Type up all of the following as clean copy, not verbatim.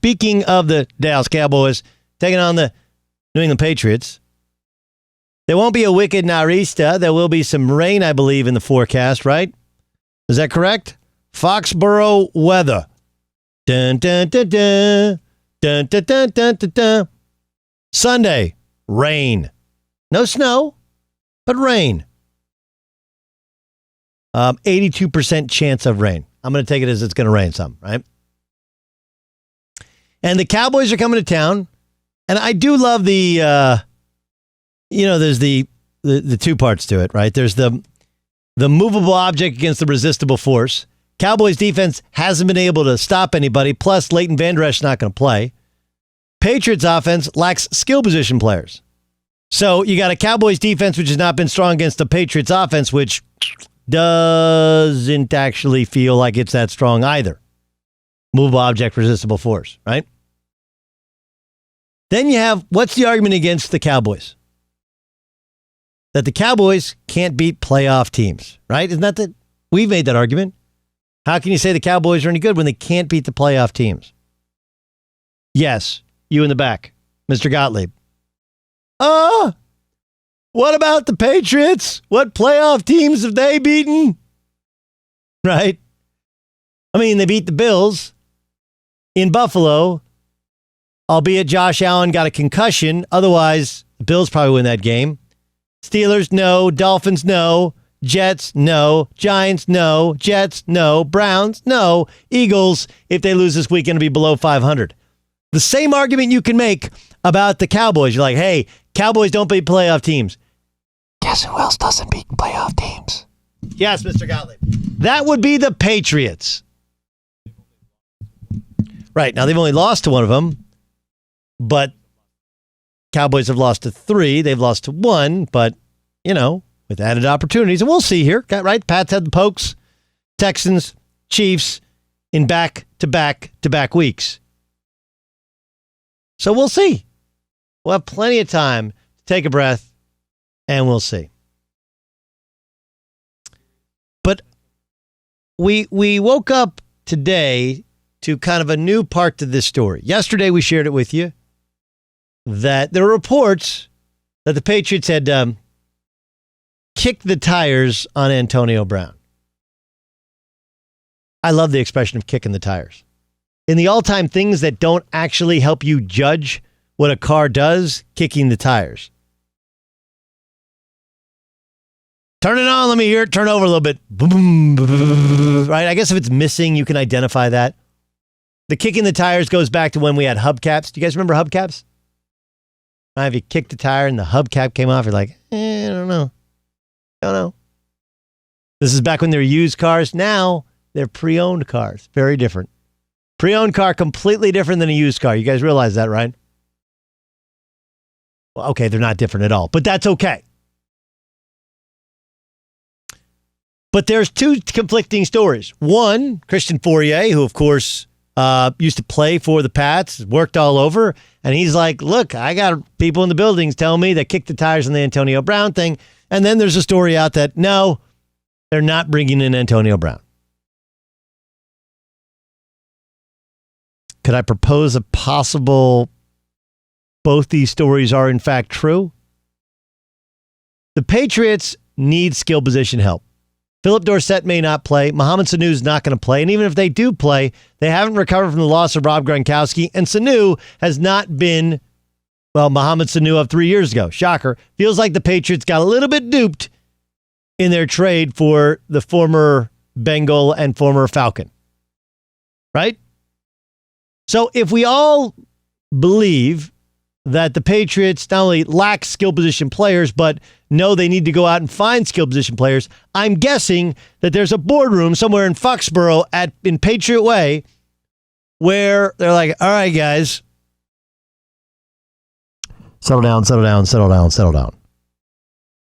speaking of the Dallas Cowboys taking on the New England Patriots, there won't be a wicked nor'easter. There will be some rain, I believe, in the forecast, right? Is that correct? Foxborough weather. Dun, dun, dun, dun. Dun, dun, dun, dun, dun, dun. Sunday, rain. No snow, but rain. 82% chance of rain. I'm going to take it as it's going to rain some, right? And the Cowboys are coming to town. And I do love the, there's the two parts to it, right? There's the movable object against the resistible force. Cowboys defense hasn't been able to stop anybody. Plus, Leighton Vander Esch not going to play. Patriots offense lacks skill position players. So you got a Cowboys defense which has not been strong against the Patriots offense, which doesn't actually feel like it's that strong either. Movable object, resistible force, right? Then you have, what's the argument against the Cowboys? That the Cowboys can't beat playoff teams, right? Isn't that we've made that argument? How can you say the Cowboys are any good when they can't beat the playoff teams? Yes, you in the back, Mr. Gottlieb. What about the Patriots? What playoff teams have they beaten? Right? I mean, they beat the Bills in Buffalo, albeit Josh Allen got a concussion. Otherwise, the Bills probably win that game. Steelers, no. Dolphins, no. Jets, no. Giants, no. Jets, no. Browns, no. Eagles, if they lose this weekend, will be below 500. The same argument you can make about the Cowboys. You're like, hey, Cowboys don't beat playoff teams. Guess who else doesn't beat playoff teams? Yes, Mr. Gottlieb. That would be the Patriots. Right. Now, they've only lost to one of them, but Cowboys have lost to 3. They've lost to 1, but, with added opportunities. And we'll see here. Got right. Pats had the Pokes, Texans, Chiefs in back-to-back weeks. So we'll see. We'll have plenty of time to take a breath, and we'll see. But we woke up today to kind of a new part to this story. Yesterday, we shared it with you that there were reports that the Patriots had kicked the tires on Antonio Brown. I love the expression of kicking the tires. In the all-time things that don't actually help you judge what a car does, kicking the tires. Turn it on, let me hear it. Turn over a little bit. Boom, right? I guess if it's missing, you can identify that. The kicking the tires goes back to when we had hubcaps. Do you guys remember hubcaps? If you kicked the tire and the hubcap came off, you're like, I don't know. This is back when they were used cars. Now, they're pre-owned cars. Very different. Pre-owned car, completely different than a used car. You guys realize that, right? Well, okay, they're not different at all, but that's okay. But there's 2 conflicting stories. One, Christian Fourier, who, of course, used to play for the Pats, worked all over, and he's like, look, I got people in the buildings telling me that kicked the tires on the Antonio Brown thing. And then there's a story out that, no, they're not bringing in Antonio Brown. Could I propose a possible both these stories are in fact true? The Patriots need skill position help. Philip Dorsett may not play. Mohamed Sanu is not going to play. And even if they do play, they haven't recovered from the loss of Rob Gronkowski. And Sanu has not been, Mohamed Sanu of 3 years ago. Shocker. Feels like the Patriots got a little bit duped in their trade for the former Bengal and former Falcon. Right? So if we all believe that the Patriots not only lack skill position players, but know they need to go out and find skill position players, I'm guessing that there's a boardroom somewhere in Foxborough in Patriot Way where they're like, all right, guys, settle down.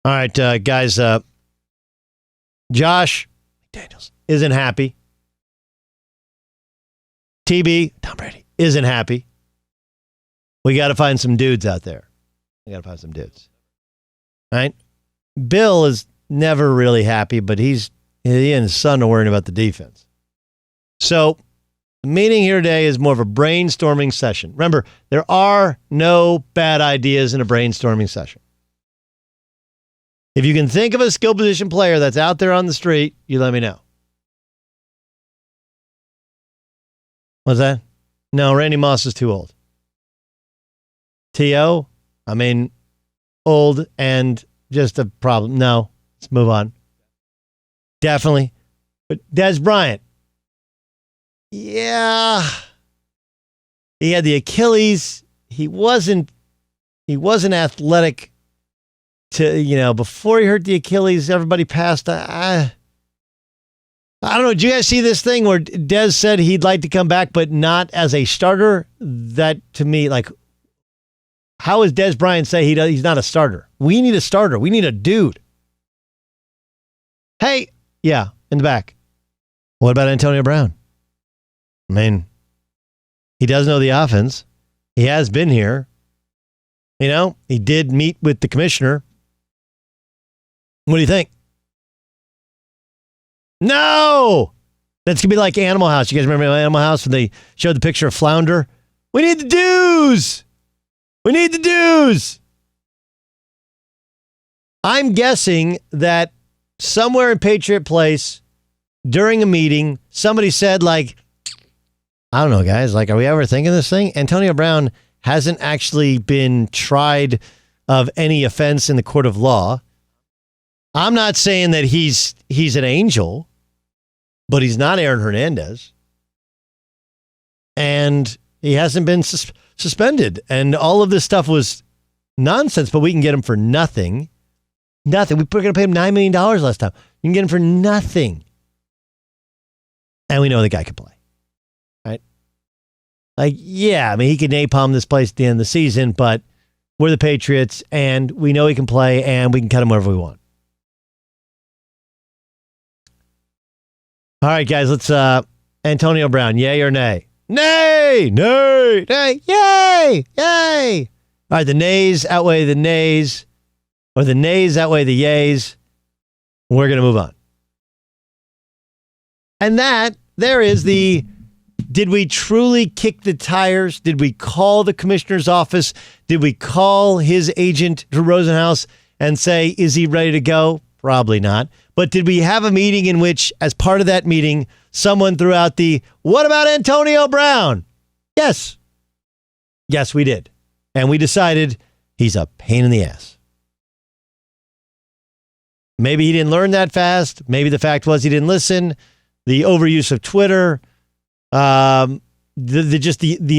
All right, guys, Josh Daniels isn't happy. TB, Tom Brady, isn't happy. We got to find some dudes out there. All right? Bill is never really happy, but he and his son are worrying about the defense. So The meeting here today is more of a brainstorming session. Remember, there are no bad ideas in a brainstorming session. If you can think of a skill position player that's out there on the street, you let me know. What's that? No, Randy Moss is too old. T.O., I mean, old and just a problem. No, let's move on. Definitely. But Dez Bryant. Yeah. He had the Achilles. He wasn't athletic to, before he hurt the Achilles, everybody passed. I don't know. Did you guys see this thing where Dez said he'd like to come back, but not as a starter? That, to me, how is Dez Bryant say he's not a starter? We need a starter. We need a dude. Hey, yeah, in the back. What about Antonio Brown? I mean, he does know the offense. He has been here. He did meet with the commissioner. What do you think? No! That's going to be like Animal House. You guys remember Animal House when they showed the picture of Flounder? We need the dues! We need the dues! I'm guessing that somewhere in Patriot Place, during a meeting, somebody said, I don't know, guys, are we ever thinking this thing? Antonio Brown hasn't actually been tried of any offense in the court of law. I'm not saying that he's an angel, but he's not Aaron Hernandez. And he hasn't been suspended. And all of this stuff was nonsense, but we can get him for nothing. Nothing. We were going to pay him $9 million last time. You can get him for nothing. And we know the guy can play. Right? Yeah, I mean, he can napalm this place at the end of the season, but we're the Patriots, and we know he can play, and we can cut him wherever we want. All right, guys, let's Antonio Brown, yay or nay? Nay! Nay! Nay! Yay! Yay! All right, the nays outweigh the nays, or the nays outweigh the yays. We're going to move on. And there is the, did we truly kick the tires? Did we call the commissioner's office? Did we call his agent, Drew Rosenhaus, and say, is he ready to go? Probably not. But did we have a meeting in which, as part of that meeting, someone threw out the, what about Antonio Brown? Yes. Yes, we did. And we decided he's a pain in the ass. Maybe he didn't learn that fast. Maybe the fact was he didn't listen. The overuse of Twitter. The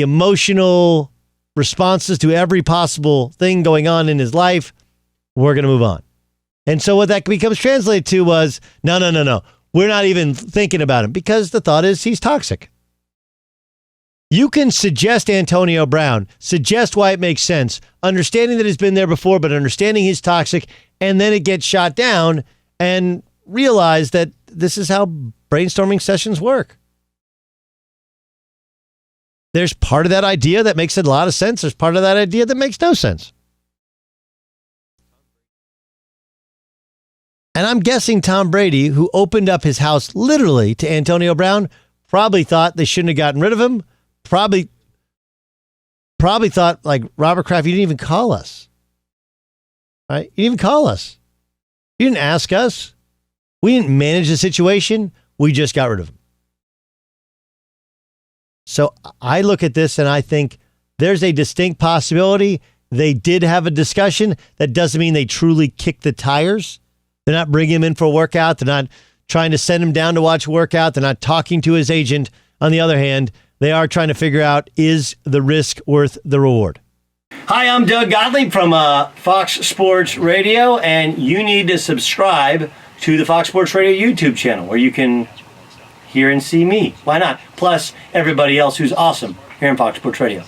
emotional responses to every possible thing going on in his life. We're going to move on. And so what that becomes translated to was, no. We're not even thinking about him because the thought is he's toxic. You can suggest Antonio Brown, suggest why it makes sense, understanding that he's been there before, but understanding he's toxic, and then it gets shot down, and realize that this is how brainstorming sessions work. There's part of that idea that makes a lot of sense. There's part of that idea that makes no sense. And I'm guessing Tom Brady, who opened up his house literally to Antonio Brown, probably thought they shouldn't have gotten rid of him. Probably thought, Robert Kraft, you didn't even call us. Right? You didn't even call us. You didn't ask us. We didn't manage the situation. We just got rid of him. So I look at this and I think there's a distinct possibility they did have a discussion. That doesn't mean they truly kicked the tires. They're not bringing him in for a workout. They're not trying to send him down to watch a workout. They're not talking to his agent. On the other hand, they are trying to figure out, is the risk worth the reward? Hi, I'm Doug Gottlieb from Fox Sports Radio, and you need to subscribe to the Fox Sports Radio YouTube channel where you can hear and see me. Why not? Plus, everybody else who's awesome here on Fox Sports Radio.